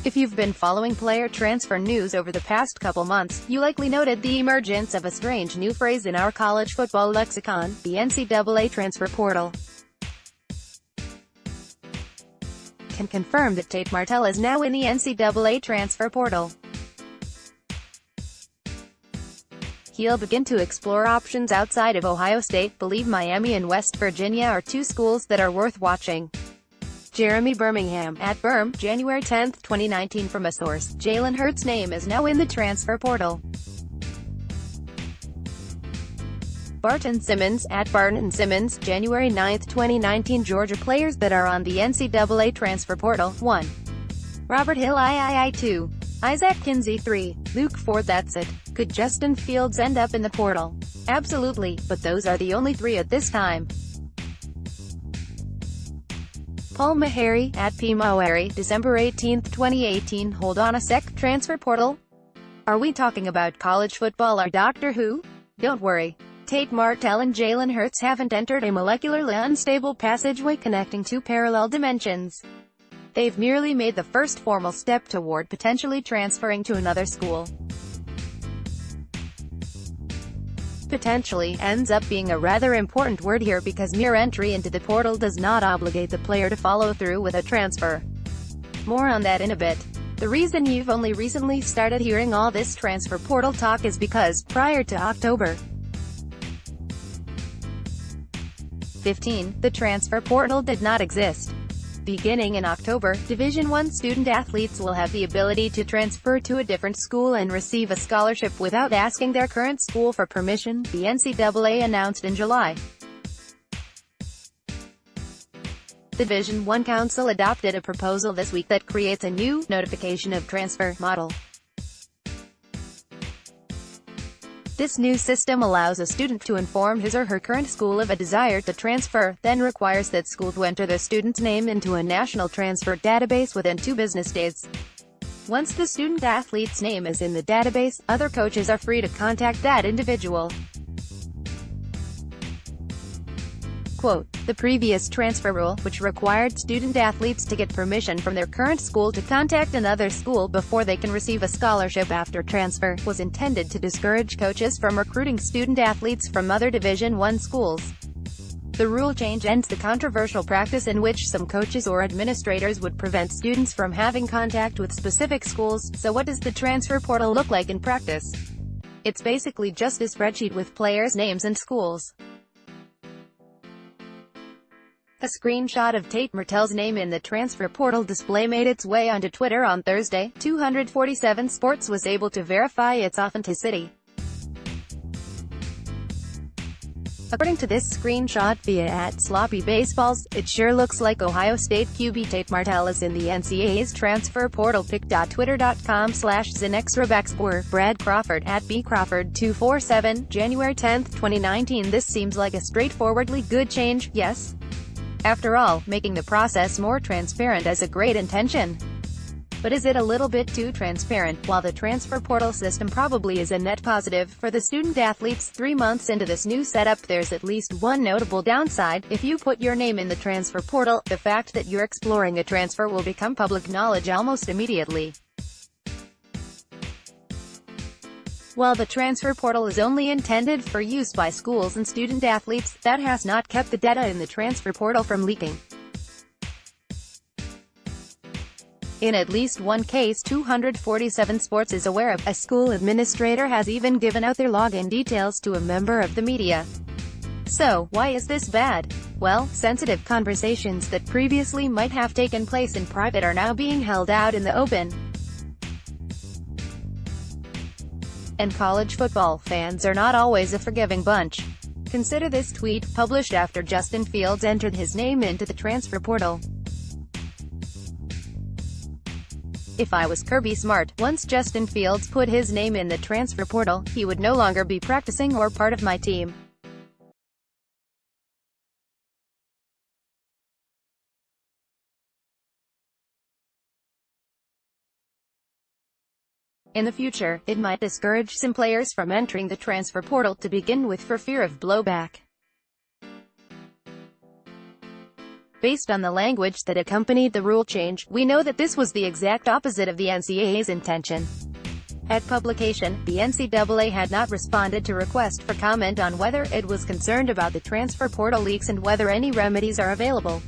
If you've been following player transfer news over the past couple months, you likely noted the emergence of a strange new phrase in our college football lexicon, the NCAA transfer portal. Can confirm that Tate Martell is now in the NCAA transfer portal. He'll begin to explore options outside of Ohio State. Believe Miami and West Virginia are two schools that are worth watching. Jeremy Birmingham, at Birm, January 10, 2019. From a source, Jalen Hurts' name is now in the transfer portal. Barton Simmons, at Barton Simmons, January 9, 2019. Georgia players that are on the NCAA transfer portal. 1. Robert Hill III 2. Isaac Kinsey 3. Luke Ford. That's it. Could Justin Fields end up in the portal? Absolutely, but those are the only 3 at this time. Paul Meharry, at P. Meharry, December 18, 2018. Hold on a sec, transfer portal? Are we talking about college football or Doctor Who? Don't worry. Tate Martell and Jalen Hurts haven't entered a molecularly unstable passageway connecting two parallel dimensions. They've merely made the first formal step toward potentially transferring to another school. Potentially ends up being a rather important word here, because mere entry into the portal does not obligate the player to follow through with a transfer. More on that in a bit. The reason you've only recently started hearing all this transfer portal talk is because, prior to October 15, the transfer portal did not exist. Beginning in October, Division I student athletes will have the ability to transfer to a different school and receive a scholarship without asking their current school for permission, the NCAA announced in July. The Division I Council adopted a proposal this week that creates a new notification of transfer model. This new system allows a student to inform his or her current school of a desire to transfer, then requires that school to enter the student's name into a national transfer database within 2 business days. Once the student-athlete's name is in the database, other coaches are free to contact that individual. Quote, the previous transfer rule, which required student-athletes to get permission from their current school to contact another school before they can receive a scholarship after transfer, was intended to discourage coaches from recruiting student-athletes from other Division I schools. The rule change ends the controversial practice in which some coaches or administrators would prevent students from having contact with specific schools. So what does the transfer portal look like in practice? It's basically just a spreadsheet with players' names and schools. A screenshot of Tate Martell's name in the transfer portal display made its way onto Twitter on Thursday. 247 Sports was able to verify its authenticity. According to this screenshot via @SloppyBaseballs, it sure looks like Ohio State QB Tate Martell is in the NCAA's transfer portal. Pic.twitter.com/ZenextraBackScore. Brad Crawford, @BCrawford247, January 10, 2019. This seems like a straightforwardly good change, yes? After all, making the process more transparent is a great intention. But is it a little bit too transparent? While the transfer portal system probably is a net positive for the student-athletes 3 months into this new setup, there's at least one notable downside. If you put your name in the transfer portal, the fact that you're exploring a transfer will become public knowledge almost immediately. While the transfer portal is only intended for use by schools and student-athletes, that has not kept the data in the transfer portal from leaking. In at least one case 247 Sports is aware of, a school administrator has even given out their login details to a member of the media. So, why is this bad? Well, sensitive conversations that previously might have taken place in private are now being held out in the open. And college football fans are not always a forgiving bunch. Consider this tweet, published after Justin Fields entered his name into the transfer portal. If I was Kirby Smart, once Justin Fields put his name in the transfer portal, he would no longer be practicing or part of my team. In the future, it might discourage some players from entering the transfer portal to begin with for fear of blowback. based on the language that accompanied the rule change, we know that this was the exact opposite of the NCAA's intention. At publication, the NCAA had not responded to request for comment on whether it was concerned about the transfer portal leaks and whether any remedies are available.